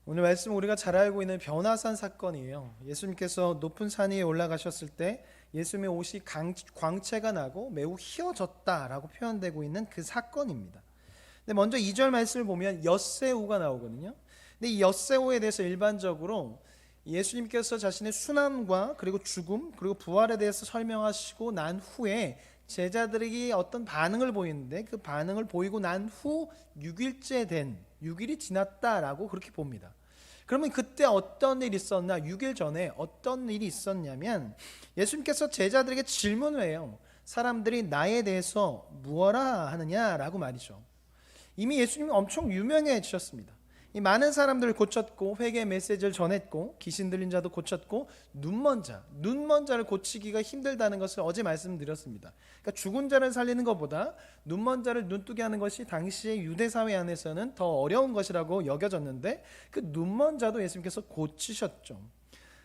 오늘 말씀 우리가 잘 알고 있는 변화산 사건이에요. 예수님께서 높은 산 위에 올라가셨을 때 예수님의 옷이 광채가 나고 매우 희어졌다라고 표현되고 있는 그 사건입니다. 근데 먼저 2절 말씀을 보면 엿새우가 나오거든요. 근데 이 엿새우에 대해서 일반적으로 예수님께서 자신의 순환과 그리고 죽음 그리고 부활에 대해서 설명하시고 난 후에 제자들에게 어떤 반응을 보이는데 그 반응을 보이고 난 후 6일째 된 6일이 지났다라고 그렇게 봅니다. 그러면 그때 어떤 일이 있었나? 6일 전에 어떤 일이 있었냐면 예수님께서 제자들에게 질문을 해요. 사람들이 나에 대해서 무엇라 하느냐라고 말이죠. 이미 예수님은 엄청 유명해지셨습니다. 이 많은 사람들을 고쳤고 회개 메시지를 전했고 귀신 들린 자도 고쳤고 눈먼 자를 고치기가 힘들다는 것을 어제 말씀드렸습니다. 그러니까 죽은 자를 살리는 것보다 눈먼 자를 눈뜨게 하는 것이 당시의 유대 사회 안에서는 더 어려운 것이라고 여겨졌는데 그 눈먼 자도 예수님께서 고치셨죠.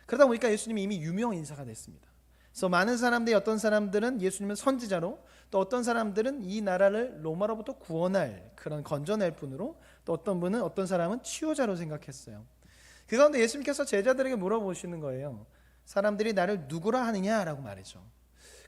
그러다 보니까 예수님이 이미 유명 인사가 됐습니다. 그래서 많은 사람들이 어떤 사람들은 예수님은 선지자로 또 어떤 사람들은 이 나라를 로마로부터 구원할 그런 건져낼 분으로 또 어떤 사람은 치유자로 생각했어요. 그 가운데 예수님께서 제자들에게 물어보시는 거예요. 사람들이 나를 누구라 하느냐라고 말이죠.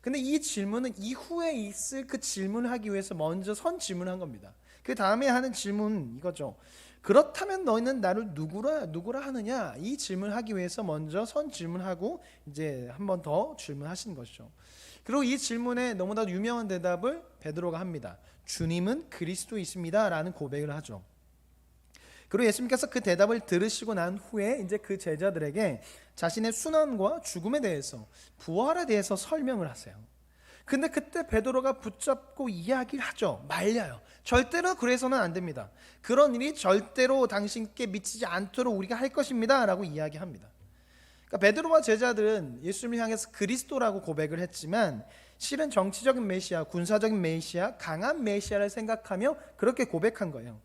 근데 이 질문은 이후에 있을 그 질문을 하기 위해서 먼저 선 질문한 겁니다. 그 다음에 하는 질문 이거죠. 그렇다면 너희는 나를 누구라 하느냐? 이 질문을 하기 위해서 먼저 선 질문하고 이제 한 번 더 질문하시는 것이죠. 그리고 이 질문에 너무나 유명한 대답을 베드로가 합니다. 주님은 그리스도이십니다라는 고백을 하죠. 그리고 예수님께서 그 대답을 들으시고 난 후에 이제 그 제자들에게 자신의 순환과 죽음에 대해서 부활에 대해서 설명을 하세요. 근데 그때 베드로가 붙잡고 이야기를 하죠. 말려요. 절대로 그래서는 안 됩니다. 그런 일이 절대로 당신께 미치지 않도록 우리가 할 것입니다 라고 이야기합니다. 그러니까 베드로와 제자들은 예수님을 향해서 그리스도라고 고백을 했지만 실은 정치적인 메시아, 군사적인 메시아, 강한 메시아를 생각하며 그렇게 고백한 거예요.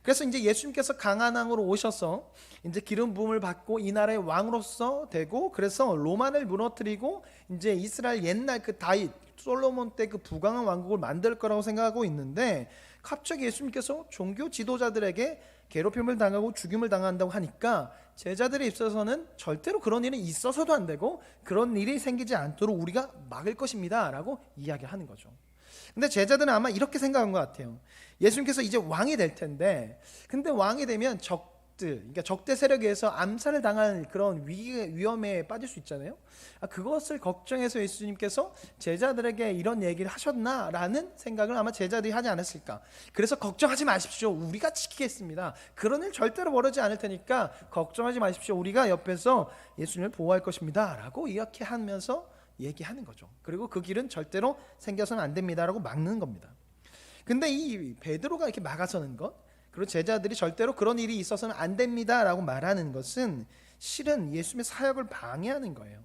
그래서 이제 예수님께서 강한 왕으로 오셔서 이제 기름 부음을 받고 이 나라의 왕으로서 되고 그래서 로마를 무너뜨리고 이제 이스라엘 옛날 그 다윗 솔로몬 때 그 부강한 왕국을 만들 거라고 생각하고 있는데 갑자기 예수님께서 종교 지도자들에게 괴롭힘을 당하고 죽임을 당한다고 하니까 제자들에 있어서는 절대로 그런 일이 있어서도 안 되고 그런 일이 생기지 않도록 우리가 막을 것입니다 라고 이야기하는 거죠. 근데 제자들은 아마 이렇게 생각한 것 같아요. 예수님께서 이제 왕이 될 텐데 근데 왕이 되면 그러니까 적대 세력에 의해서 암살을 당할 그런 위험에 빠질 수 있잖아요. 그것을 걱정해서 예수님께서 제자들에게 이런 얘기를 하셨나라는 생각을 아마 제자들이 하지 않았을까. 그래서 걱정하지 마십시오. 우리가 지키겠습니다. 그런 일 절대로 벌어지지 않을 테니까 걱정하지 마십시오. 우리가 옆에서 예수님을 보호할 것입니다 라고 이렇게 하면서 얘기하는 거죠. 그리고 그 길은 절대로 생겨서는 안 됩니다라고 막는 겁니다. 근데 이 베드로가 이렇게 막아서는 것 그리고 제자들이 절대로 그런 일이 있어서는 안 됩니다라고 말하는 것은 실은 예수님의 사역을 방해하는 거예요.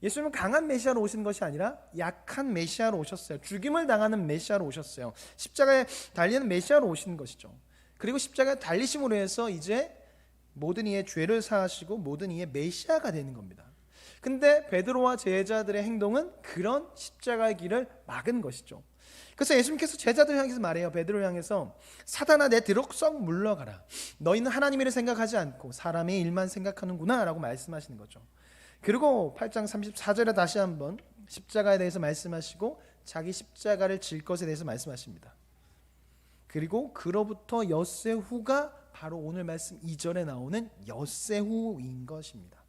예수님은 강한 메시아로 오신 것이 아니라 약한 메시아로 오셨어요. 죽임을 당하는 메시아로 오셨어요. 십자가에 달리는 메시아로 오신 것이죠. 그리고 십자가에 달리심으로 해서 이제 모든 이의 죄를 사하시고 모든 이의 메시아가 되는 겁니다. 근데 베드로와 제자들의 행동은 그런 십자가의 길을 막은 것이죠. 그래서 예수님께서 제자들 향해서 말해요. 베드로를 향해서 사단아 내 뒤로 썩 물러가라. 너희는 하나님의 일을 생각하지 않고 사람의 일만 생각하는구나 라고 말씀하시는 거죠. 그리고 8장 34절에 다시 한번 십자가에 대해서 말씀하시고 자기 십자가를 질 것에 대해서 말씀하십니다. 그리고 그로부터 엿새 후가 바로 오늘 말씀 2절에 나오는 엿새 후인 것입니다.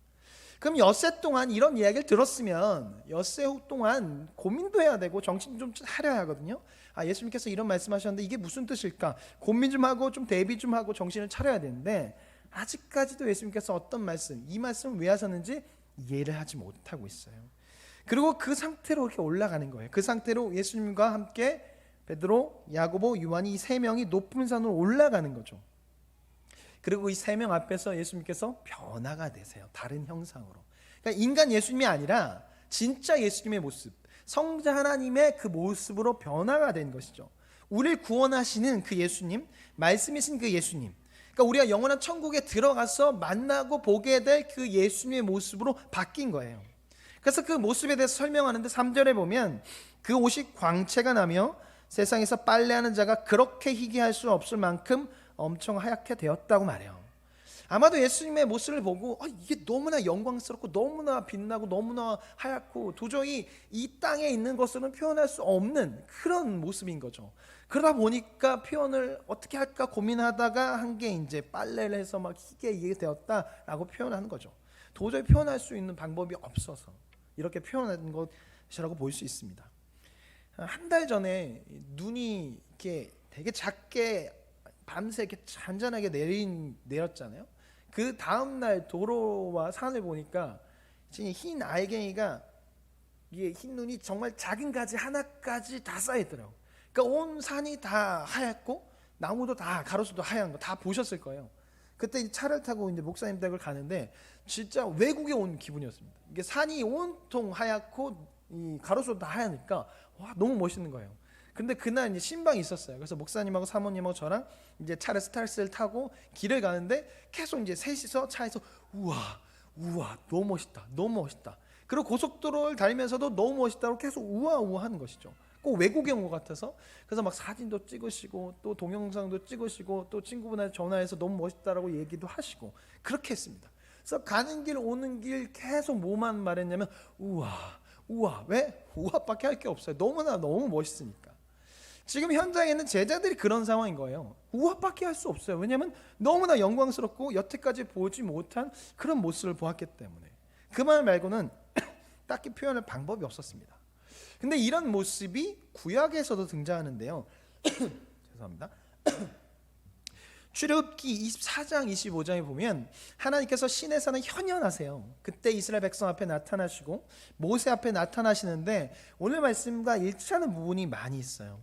그럼 엿새 동안 이런 이야기를 들었으면 엿새 후 동안 고민도 해야 되고 정신 좀 차려야 하거든요. 예수님께서 이런 말씀하셨는데 이게 무슨 뜻일까? 고민 좀 하고 좀 대비 좀 하고 정신을 차려야 되는데 아직까지도 예수님께서 어떤 말씀, 이 말씀을 왜 하셨는지 이해를 하지 못하고 있어요. 그리고 그 상태로 이렇게 올라가는 거예요. 그 상태로 예수님과 함께 베드로, 야고보, 요한이 이 세 명이 높은 산으로 올라가는 거죠. 그리고 이 세 명 앞에서 예수님께서 변화가 되세요. 다른 형상으로. 그러니까 인간 예수님이 아니라 진짜 예수님의 모습, 성자 하나님의 그 모습으로 변화가 된 것이죠. 우리를 구원하시는 그 예수님, 말씀이신 그 예수님. 그러니까 우리가 영원한 천국에 들어가서 만나고 보게 될 그 예수님의 모습으로 바뀐 거예요. 그래서 그 모습에 대해서 설명하는데 3절에 보면 그 옷이 광채가 나며 세상에서 빨래하는 자가 그렇게 희귀할 수 없을 만큼 엄청 하얗게 되었다고 말해요. 아마도 예수님의 모습을 보고 이게 너무나 영광스럽고 너무나 빛나고 너무나 하얗고 도저히 이 땅에 있는 것으로는 표현할 수 없는 그런 모습인 거죠. 그러다 보니까 표현을 어떻게 할까 고민하다가 한 게 이제 빨래를 해서 막 희게 이게 되었다라고 표현하는 거죠. 도저히 표현할 수 있는 방법이 없어서 이렇게 표현한 것이라고 볼 수 있습니다. 한 달 전에 눈이 이렇게 되게 작게 밤새 이렇게 잔잔하게 내렸잖아요. 그 다음 날 도로와 산을 보니까 흰 알갱이가, 이게 흰 눈이 정말 작은 가지 하나까지 다 쌓여 있더라고. 그러니까 온 산이 다 하얗고 나무도 다, 가로수도 하얀 거 다 보셨을 거예요. 그때 차를 타고 이제 목사님 댁을 가는데 진짜 외국에 온 기분이었습니다. 이게 산이 온통 하얗고 이 가로수도 다 하얘니까 와, 너무 멋있는 거예요. 근데 그날 이제 신방이 있었어요. 그래서 목사님하고 사모님하고 저랑 이제 차를 스타렉스를 타고 길을 가는데 계속 이제 셋이서 차에서 우와 너무 멋있다, 너무 멋있다. 그리고 고속도로를 달리면서도 너무 멋있다고 계속 우와 하는 것이죠. 꼭 외국에 온 것 같아서. 그래서 막 사진도 찍으시고 또 동영상도 찍으시고 또 친구분한테 전화해서 너무 멋있다라고 얘기도 하시고 그렇게 했습니다. 그래서 가는 길 오는 길 계속 뭐만 말했냐면 우와. 왜? 우와밖에 할 게 없어요. 너무 멋있으니까. 지금 현장에 있는 제자들이 그런 상황인 거예요. 우와밖에 할 수 없어요. 왜냐하면 너무나 영광스럽고 여태까지 보지 못한 그런 모습을 보았기 때문에. 그 말 말고는 딱히 표현할 방법이 없었습니다. 근데 이런 모습이 구약에서도 등장하는데요. 죄송합니다. 출애굽기 24장 25장에 보면 하나님께서 시내산을 현현하세요. 그때 이스라엘 백성 앞에 나타나시고 모세 앞에 나타나시는데 오늘 말씀과 일치하는 부분이 많이 있어요.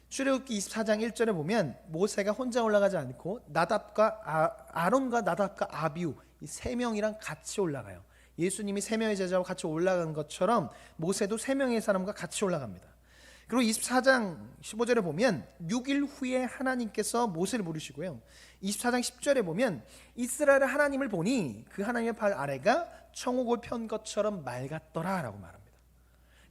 출애굽기 24장 1절에 보면 모세가 혼자 올라가지 않고 아론과 나답과 아비우 이 세 명이랑 같이 올라가요. 예수님이 세 명의 제자와 같이 올라간 것처럼 모세도 세 명의 사람과 같이 올라갑니다. 그리고 24장 15절에 보면 6일 후에 하나님께서 모세를 부르시고요. 24장 10절에 보면 이스라엘의 하나님을 보니 그 하나님의 발 아래가 청옥을 편 것처럼 맑았더라 라고 말합니다.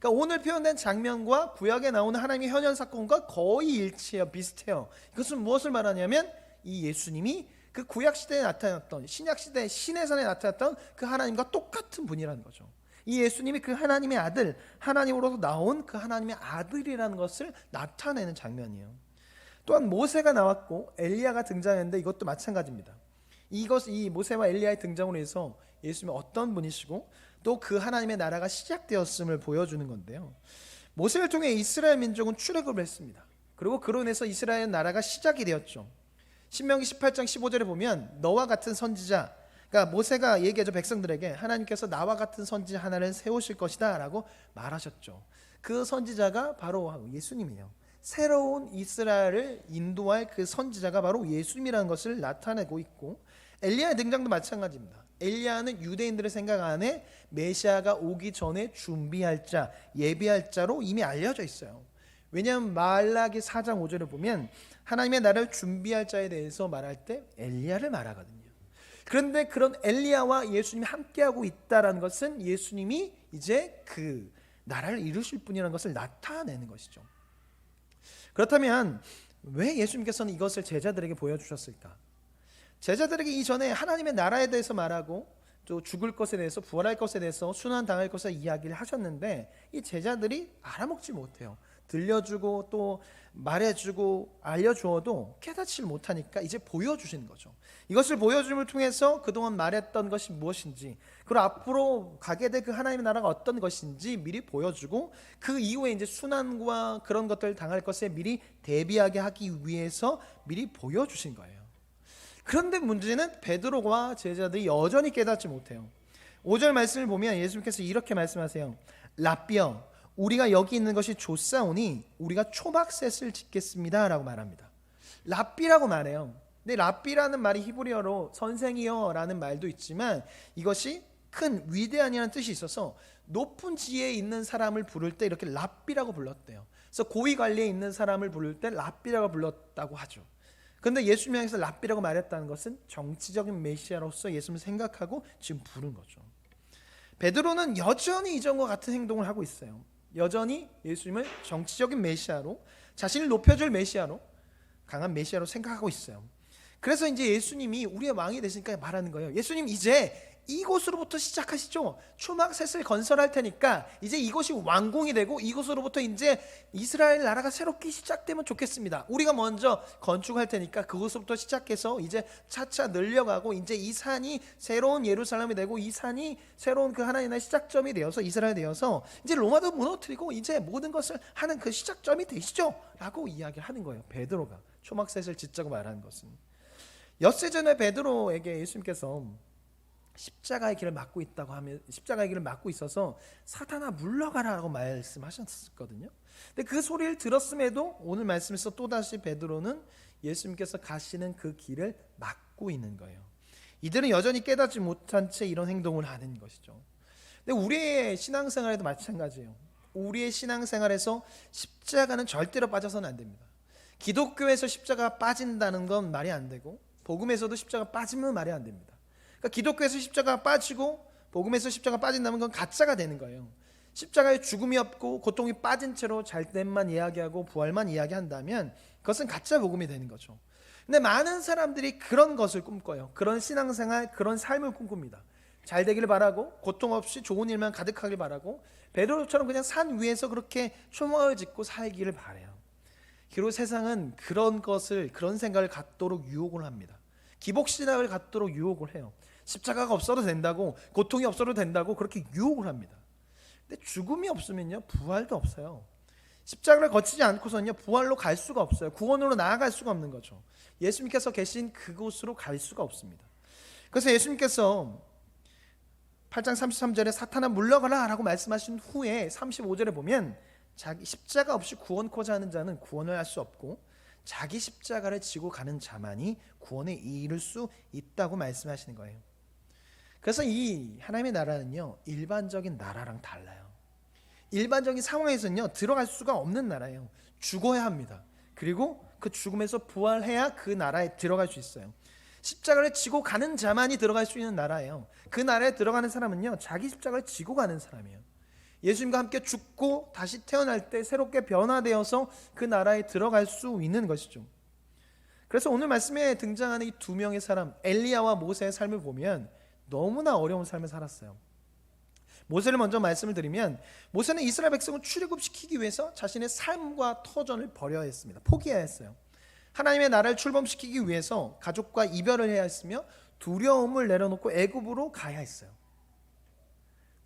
그러니까 오늘 표현된 장면과 구약에 나오는 하나님의 현현 사건과 거의 일치해요. 비슷해요. 이것은 무엇을 말하냐면 이 예수님이 그 구약 시대에 나타났던, 신약 시대 시내산에 나타났던 그 하나님과 똑같은 분이라는 거죠. 이 예수님이 그 하나님의 아들, 하나님으로서 나온 그 하나님의 아들이라는 것을 나타내는 장면이에요. 또한 모세가 나왔고 엘리야가 등장했는데 이것도 마찬가지입니다. 이 모세와 엘리야의 등장으로 해서 예수님이 어떤 분이시고 또 그 하나님의 나라가 시작되었음을 보여주는 건데요. 모세를 통해 이스라엘 민족은 출애굽을 했습니다. 그리고 그로 인해서 이스라엘 나라가 시작이 되었죠. 신명기 18장 15절에 보면 너와 같은 선지자, 그러니까 모세가 얘기하죠. 백성들에게 하나님께서 나와 같은 선지자 하나를 세우실 것이다 라고 말하셨죠. 그 선지자가 바로 예수님이에요. 새로운 이스라엘을 인도할 그 선지자가 바로 예수님이라는 것을 나타내고 있고, 엘리야의 등장도 마찬가지입니다. 엘리야는 유대인들의 생각 안에 메시아가 오기 전에 준비할 자, 예비할 자로 이미 알려져 있어요. 왜냐하면 말라기 4장 5절에 보면 하나님의 나라를 준비할 자에 대해서 말할 때 엘리야를 말하거든요. 그런데 그런 엘리야와 예수님이 함께하고 있다는 것은 예수님이 이제 그 나라를 이루실 분이라는 것을 나타내는 것이죠. 그렇다면 왜 예수님께서는 이것을 제자들에게 보여주셨을까? 제자들에게 이전에 하나님의 나라에 대해서 말하고 또 죽을 것에 대해서, 부활할 것에 대해서, 순환당할 것에 이야기를 하셨는데 이 제자들이 알아먹지 못해요. 들려주고 또 말해주고 알려주어도 깨닫지 못하니까 이제 보여주시는 거죠. 이것을 보여줌을 통해서 그동안 말했던 것이 무엇인지, 그리고 앞으로 가게 될 그 하나님의 나라가 어떤 것인지 미리 보여주고 그 이후에 이제 순환과 그런 것들을 당할 것에 미리 대비하게 하기 위해서 미리 보여주신 거예요. 그런데 문제는 베드로와 제자들이 여전히 깨닫지 못해요. 5절 말씀을 보면 예수님께서 이렇게 말씀하세요. 라삐여, 우리가 여기 있는 것이 좋사오니 우리가 초막셋을 짓겠습니다 라고 말합니다. 라삐라고 말해요. 근데 라삐라는 말이 히브리어로 선생이여 라는 말도 있지만 이것이 큰 위대한이라는 뜻이 있어서 높은 지혜에 있는 사람을 부를 때 이렇게 라삐라고 불렀대요. 그래서 고위 관리에 있는 사람을 부를 때 라삐라고 불렀다고 하죠. 그런데 예수님을 향해서 라삐라고 말했다는 것은 정치적인 메시아로서 예수님을 생각하고 지금 부른 거죠. 베드로는 여전히 이전과 같은 행동을 하고 있어요. 여전히 예수님을 정치적인 메시아로, 자신을 높여줄 메시아로, 강한 메시아로 생각하고 있어요. 그래서 이제 예수님이 우리의 왕이 되시니까 말하는 거예요. 예수님 이제 이곳으로부터 시작하시죠. 초막셋을 건설할 테니까 이제 이곳이 왕궁이 되고 이곳으로부터 이제 이스라엘 나라가 새롭게 시작되면 좋겠습니다. 우리가 먼저 건축할 테니까 그곳부터 시작해서 이제 차차 늘려가고 이제 이 산이 새로운 예루살렘이 되고 이 산이 새로운 그 하나님의 나라의 시작점이 되어서 이스라엘 되어서 이제 로마도 무너뜨리고 이제 모든 것을 하는 그 시작점이 되시죠 라고 이야기를 하는 거예요. 베드로가 초막셋을 짓자고 말하는 것은. 엿새 전에 베드로에게 예수님께서 십자가의 길을 막고 있다고 하면 십자가의 길을 막고 있어서 사탄아 물러가라라고 말씀하셨거든요. 근데 그 소리를 들었음에도 오늘 말씀에서 또다시 베드로는 예수님께서 가시는 그 길을 막고 있는 거예요. 이들은 여전히 깨닫지 못한 채 이런 행동을 하는 것이죠. 근데 우리의 신앙생활에도 마찬가지예요. 우리의 신앙생활에서 십자가는 절대로 빠져서는 안 됩니다. 기독교에서 십자가 빠진다는 건 말이 안 되고 복음에서도 십자가 빠지면 말이 안 됩니다. 그러니까 기독교에서 십자가 빠지고 복음에서 십자가 빠진다면 그건 가짜가 되는 거예요. 십자가에 죽음이 없고 고통이 빠진 채로 잘됨만 이야기하고 부활만 이야기한다면 그것은 가짜 복음이 되는 거죠. 근데 많은 사람들이 그런 것을 꿈꿔요. 그런 신앙생활, 그런 삶을 꿈꿉니다. 잘 되기를 바라고 고통 없이 좋은 일만 가득하길 바라고 베드로처럼 그냥 산 위에서 그렇게 초막을 짓고 살기를 바라요. 그리고 세상은 그런 것을, 그런 생각을 갖도록 유혹을 합니다. 기복신앙을 갖도록 유혹을 해요. 십자가가 없어도 된다고, 고통이 없어도 된다고 그렇게 유혹을 합니다. 근데 죽음이 없으면요 부활도 없어요. 십자가를 거치지 않고서는요 부활로 갈 수가 없어요. 구원으로 나아갈 수가 없는 거죠. 예수님께서 계신 그곳으로 갈 수가 없습니다. 그래서 예수님께서 8장 33절에 사탄아 물러가라 라고 말씀하신 후에 35절에 보면 자기 십자가 없이 구원코자 하는 자는 구원을 할 수 없고 자기 십자가를 지고 가는 자만이 구원에 이를 수 있다고 말씀하시는 거예요. 그래서 이 하나님의 나라는요 일반적인 나라랑 달라요. 일반적인 상황에서는요 들어갈 수가 없는 나라예요. 죽어야 합니다. 그리고 그 죽음에서 부활해야 그 나라에 들어갈 수 있어요. 십자가를 지고 가는 자만이 들어갈 수 있는 나라예요. 그 나라에 들어가는 사람은요 자기 십자가를 지고 가는 사람이에요. 예수님과 함께 죽고 다시 태어날 때 새롭게 변화되어서 그 나라에 들어갈 수 있는 것이죠. 그래서 오늘 말씀에 등장하는 이 두 명의 사람, 엘리야와 모세의 삶을 보면 너무나 어려운 삶을 살았어요. 모세를 먼저 말씀을 드리면 모세는 이스라엘 백성을 출애굽시키기 위해서 자신의 삶과 터전을 버려야 했습니다. 포기해야 했어요. 하나님의 나라를 출범시키기 위해서 가족과 이별을 해야 했으며 두려움을 내려놓고 애굽으로 가야 했어요.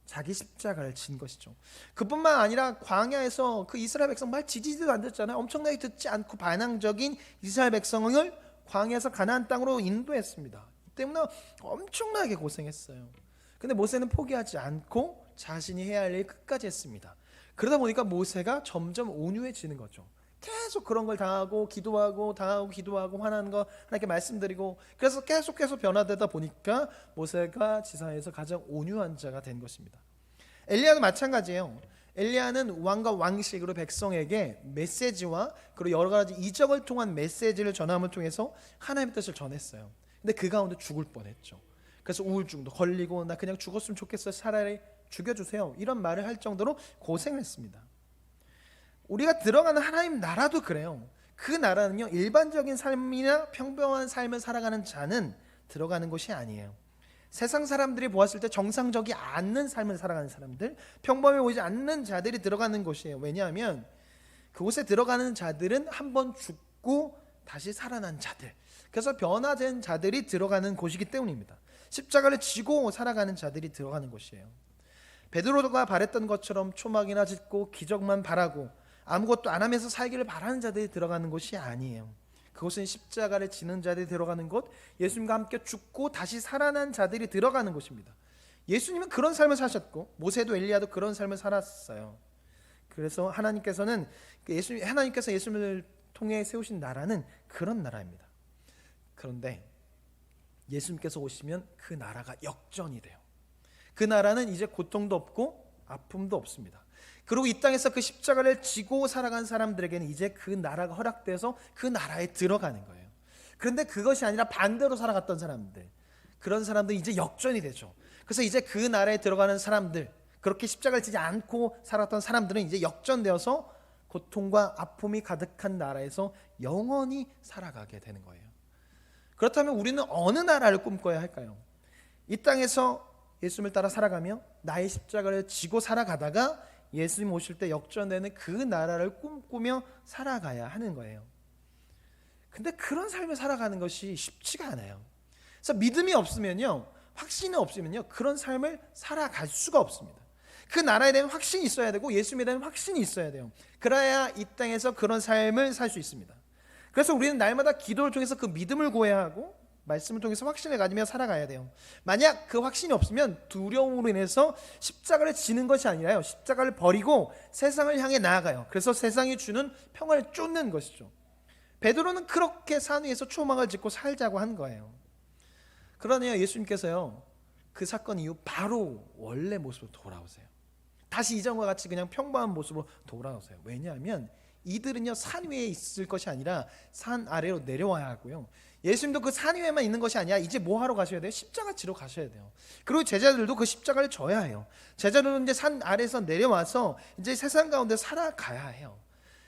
자기 십자가를 진 것이죠. 그뿐만 아니라 광야에서 그 이스라엘 백성 말 지지도 안 듣잖아요. 엄청나게 듣지 않고 반항적인 이스라엘 백성을 광야에서 가나안 땅으로 인도했습니다. 이 때문에 엄청나게 고생했어요. 근데 모세는 포기하지 않고 자신이 해야 할 일 끝까지 했습니다. 그러다 보니까 모세가 점점 온유해지는 거죠. 계속 그런 걸 당하고 기도하고 화나는 거 하나님께 말씀드리고 그래서 계속 변화되다 보니까 모세가 지상에서 가장 온유한 자가 된 것입니다. 엘리야도 마찬가지예요. 엘리야는 왕과 왕식으로 백성에게 메시지와 그리고 여러 가지 이적을 통한 메시지를 전함을 통해서 하나님의 뜻을 전했어요. 근데 그 가운데 죽을 뻔했죠. 그래서 우울증도 걸리고 나 그냥 죽었으면 좋겠어요. 차라리 죽여주세요. 이런 말을 할 정도로 고생을 했습니다. 우리가 들어가는 하나님 나라도 그래요. 그 나라는요 일반적인 삶이나 평범한 삶을 살아가는 자는 들어가는 곳이 아니에요. 세상 사람들이 보았을 때 정상적이 않는 삶을 살아가는 사람들, 평범해 보이지 않는 자들이 들어가는 곳이에요. 왜냐하면 그곳에 들어가는 자들은 한번 죽고 다시 살아난 자들, 그래서 변화된 자들이 들어가는 곳이기 때문입니다. 십자가를 지고 살아가는 자들이 들어가는 곳이에요. 베드로가 바랬던 것처럼 초막이나 짓고 기적만 바라고 아무것도 안 하면서 살기를 바라는 자들이 들어가는 곳이 아니에요. 그곳은 십자가를 지는 자들이 들어가는 곳, 예수님과 함께 죽고 다시 살아난 자들이 들어가는 곳입니다. 예수님은 그런 삶을 사셨고 모세도 엘리야도 그런 삶을 살았어요. 그래서 하나님께서 예수님을 통해 세우신 나라는 그런 나라입니다. 그런데 예수님께서 오시면 그 나라가 역전이 돼요. 그 나라는 이제 고통도 없고 아픔도 없습니다. 그리고 이 땅에서 그 십자가를 지고 살아간 사람들에게는 이제 그 나라가 허락돼서 그 나라에 들어가는 거예요. 그런데 그것이 아니라 반대로 살아갔던 사람들, 그런 사람들이 이제 역전이 되죠. 그래서 이제 그 나라에 들어가는 사람들, 그렇게 십자가를 지지 않고 살았던 사람들은 이제 역전되어서 고통과 아픔이 가득한 나라에서 영원히 살아가게 되는 거예요. 그렇다면 우리는 어느 나라를 꿈꿔야 할까요? 이 땅에서 예수님을 따라 살아가며 나의 십자가를 지고 살아가다가 예수님 오실 때 역전되는 그 나라를 꿈꾸며 살아가야 하는 거예요. 근데 그런 삶을 살아가는 것이 쉽지가 않아요. 그래서 믿음이 없으면요, 확신이 없으면요, 그런 삶을 살아갈 수가 없습니다. 그 나라에 대한 확신이 있어야 되고 예수님에 대한 확신이 있어야 돼요. 그래야 이 땅에서 그런 삶을 살 수 있습니다. 그래서 우리는 날마다 기도를 통해서 그 믿음을 구해야 하고 말씀을 통해서 확신을 가지며 살아가야 돼요. 만약 그 확신이 없으면 두려움으로 인해서 십자가를 지는 것이 아니라요, 십자가를 버리고 세상을 향해 나아가요. 그래서 세상이 주는 평화를 쫓는 것이죠. 베드로는 그렇게 산 위에서 초막을 짓고 살자고 한 거예요. 그러네요. 예수님께서요, 그 사건 이후 바로 원래 모습으로 돌아오세요. 다시 이전과 같이 그냥 평범한 모습으로 돌아오세요. 왜냐하면 이들은요, 산 위에 있을 것이 아니라 산 아래로 내려와야 하고요, 예수님도 그 산 위에만 있는 것이 아니라 이제 뭐 하러 가셔야 돼요? 십자가 지러 가셔야 돼요. 그리고 제자들도 그 십자가를 져야 해요. 제자들은 이제 산 아래에서 내려와서 이제 세상 가운데 살아가야 해요.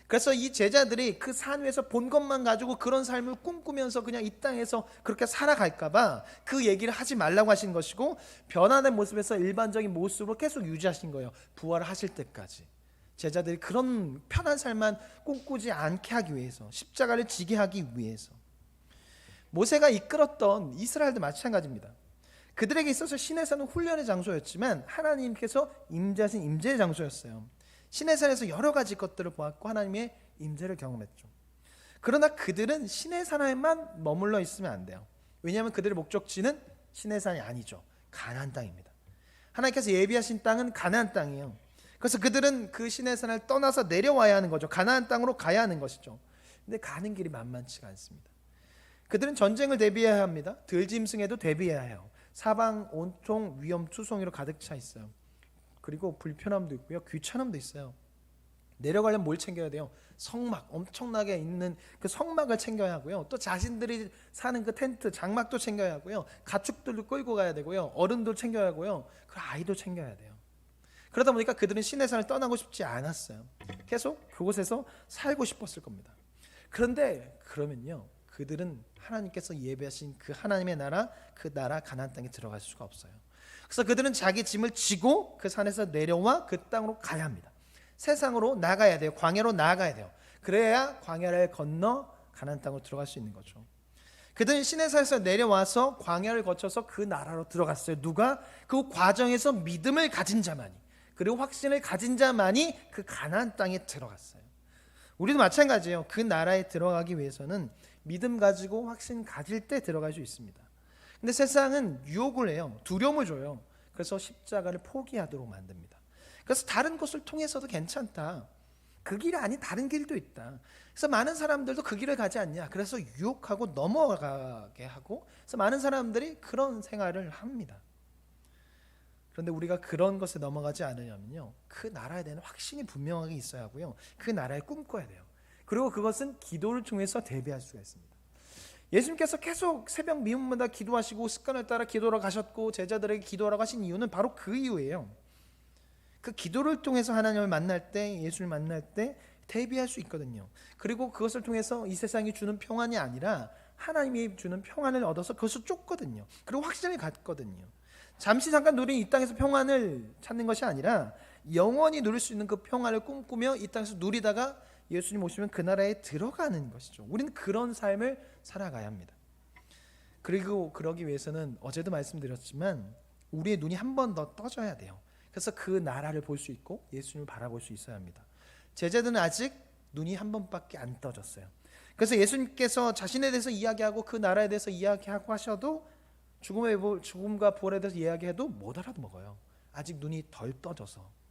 그래서 이 제자들이 그 산 위에서 본 것만 가지고 그런 삶을 꿈꾸면서 그냥 이 땅에서 그렇게 살아갈까봐 그 얘기를 하지 말라고 하신 것이고, 변화된 모습에서 일반적인 모습으로 계속 유지하신 거예요. 부활하실 때까지. 제자들이 그런 편한 삶만 꿈꾸지 않게 하기 위해서, 십자가를 지게 하기 위해서. 모세가 이끌었던 이스라엘도 마찬가지입니다. 그들에게 있어서 시내산은 훈련의 장소였지만 하나님께서 임재하신 임재의 장소였어요. 시내산에서 여러 가지 것들을 보았고 하나님의 임재를 경험했죠. 그러나 그들은 시내산에만 머물러 있으면 안 돼요. 왜냐하면 그들의 목적지는 시내산이 아니죠. 가나안 땅입니다. 하나님께서 예비하신 땅은 가나안 땅이에요. 그래서 그들은 그 시내산을 떠나서 내려와야 하는 거죠. 가나안 땅으로 가야 하는 것이죠. 근데 가는 길이 만만치가 않습니다. 그들은 전쟁을 대비해야 합니다. 들짐승에도 대비해야 해요. 사방 온통 위험 투성이로 가득 차 있어요. 그리고 불편함도 있고요, 귀찮음도 있어요. 내려가려면 뭘 챙겨야 돼요? 성막, 엄청나게 있는 그 성막을 챙겨야 하고요, 또 자신들이 사는 그 텐트, 장막도 챙겨야 하고요, 가축들도 끌고 가야 되고요, 어른도 챙겨야 하고요, 그 아이도 챙겨야 돼요. 그러다 보니까 그들은 시내산을 떠나고 싶지 않았어요. 계속 그곳에서 살고 싶었을 겁니다. 그런데 그러면요, 그들은 하나님께서 예배하신 그 하나님의 나라, 그 나라 가나안 땅에 들어갈 수가 없어요. 그래서 그들은 자기 짐을 지고 그 산에서 내려와 그 땅으로 가야 합니다. 세상으로 나가야 돼요. 광야로 나가야 돼요. 그래야 광야를 건너 가나안 땅으로 들어갈 수 있는 거죠. 그들은 시내산에서 내려와서 광야를 거쳐서 그 나라로 들어갔어요. 누가? 그 과정에서 믿음을 가진 자만이, 그리고 확신을 가진 자만이 그 가나안 땅에 들어갔어요. 우리도 마찬가지예요. 그 나라에 들어가기 위해서는 믿음 가지고 확신 가질 때 들어갈 수 있습니다. 근데 세상은 유혹을 해요. 두려움을 줘요. 그래서 십자가를 포기하도록 만듭니다. 그래서 다른 곳을 통해서도 괜찮다, 그 길이 아닌 다른 길도 있다, 그래서 많은 사람들도 그 길을 가지 않냐, 그래서 유혹하고 넘어가게 하고, 그래서 많은 사람들이 그런 생활을 합니다. 그런데 우리가 그런 것에 넘어가지 않으려면요, 그 나라에 대한 확신이 분명하게 있어야 하고요, 그 나라에 꿈꿔야 돼요. 그리고 그것은 기도를 통해서 대비할 수가 있습니다. 예수님께서 계속 새벽 미문마다 기도하시고 습관을 따라 기도하러 가셨고 제자들에게 기도하라고 하신 이유는 바로 그 이유예요. 그 기도를 통해서 하나님을 만날 때, 예수를 만날 때 대비할 수 있거든요. 그리고 그것을 통해서 이 세상이 주는 평안이 아니라 하나님이 주는 평안을 얻어서 그것을 쫓거든요. 그리고 확신을 갖거든요. 잠시 잠깐 누린 이 땅에서 평안을 찾는 것이 아니라 영원히 누릴 수 있는 그 평안을 꿈꾸며 이 땅에서 누리다가 예수님 오시면 그 나라에 들어가는 것이죠. 우리는 그런 삶을 살아가야 합니다. 그리고 그러기 위해서는 어제도 말씀드렸지만 우리의 눈이 한 번 더 떠져야 돼요. 그래서 그 나라를 볼 수 있고 예수님을 바라볼 수 있어야 합니다. 제자들은 아직 눈이 한 번밖에 안 떠졌어요. 그래서 예수님께서 자신에 대해서 이야기하고 그 나라에 대해서 이야기하고 하셔도 죽음과 부활에 대해서 이야기해도 못 알아먹어요. 아직 눈이 덜 떠져서.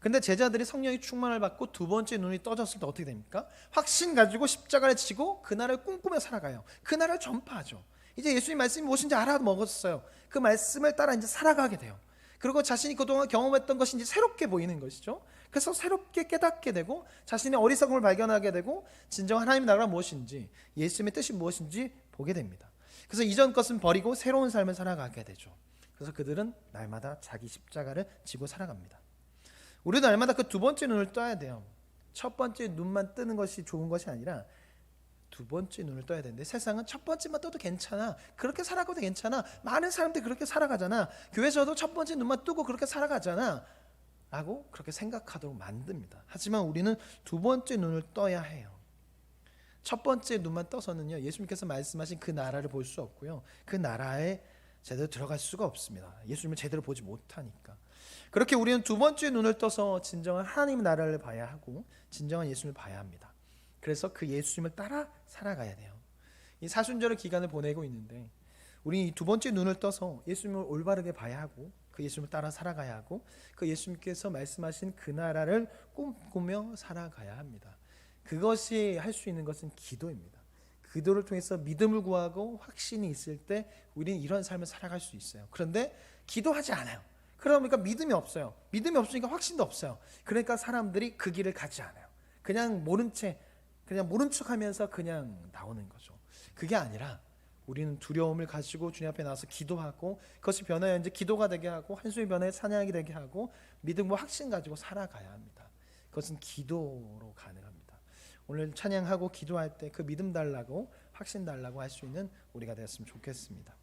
근데 제자들이 성령의 충만을 받고 두 번째 눈이 떠졌을 때 어떻게 됩니까? 확신 가지고 십자가를 지고 그 나라를 꿈꾸며 살아가요. 그 나라를 전파하죠. 이제 예수님 말씀이 무엇인지 알아먹었어요. 그 말씀을 따라 이제 살아가게 돼요. 그리고 자신이 그동안 경험했던 것이 이제 새롭게 보이는 것이죠. 그래서 새롭게 깨닫게 되고 자신의 어리석음을 발견하게 되고 진정 하나님의 나라가 무엇인지, 예수님의 뜻이 무엇인지 보게 됩니다. 그래서 이전 것은 버리고 새로운 삶을 살아가게 되죠. 그래서 그들은 날마다 자기 십자가를 지고 살아갑니다. 우리도 날마다 그 두 번째 눈을 떠야 돼요. 첫 번째 눈만 뜨는 것이 좋은 것이 아니라 두 번째 눈을 떠야 되는데 세상은 첫 번째만 떠도 괜찮아. 그렇게 살아가도 괜찮아. 많은 사람들이 그렇게 살아가잖아. 교회에서도 첫 번째 눈만 뜨고 그렇게 살아가잖아. 라고 그렇게 생각하도록 만듭니다. 하지만 우리는 두 번째 눈을 떠야 해요. 첫 번째 눈만 떠서는요, 예수님께서 말씀하신 그 나라를 볼 수 없고요. 그 나라에 제대로 들어갈 수가 없습니다. 예수님을 제대로 보지 못하니까. 그렇게 우리는 두 번째 눈을 떠서 진정한 하나님의 나라를 봐야 하고 진정한 예수님을 봐야 합니다. 그래서 그 예수님을 따라 살아가야 돼요. 이 사순절의 기간을 보내고 있는데 우리 두 번째 눈을 떠서 예수님을 올바르게 봐야 하고 그 예수님을 따라 살아가야 하고 그 예수님께서 말씀하신 그 나라를 꿈꾸며 살아가야 합니다. 그것이 할 수 있는 것은 기도입니다. 기도를 통해서 믿음을 구하고 확신이 있을 때 우리는 이런 삶을 살아갈 수 있어요. 그런데 기도하지 않아요. 그러다 보니까 믿음이 없어요. 믿음이 없으니까 확신도 없어요. 그러니까 사람들이 그 길을 가지 않아요. 그냥 모른 척하면서 그냥 나오는 거죠. 그게 아니라 우리는 두려움을 가지고 주님 앞에 나와서 기도하고 그것이 변화에 이제 기도가 되게 하고 한숨이 변화에 찬양이 되게 하고 믿음과 확신 가지고 살아가야 합니다. 그것은 기도로 가능합니다. 오늘 찬양하고 기도할 때 그 믿음 달라고 확신 달라고 할 수 있는 우리가 되었으면 좋겠습니다.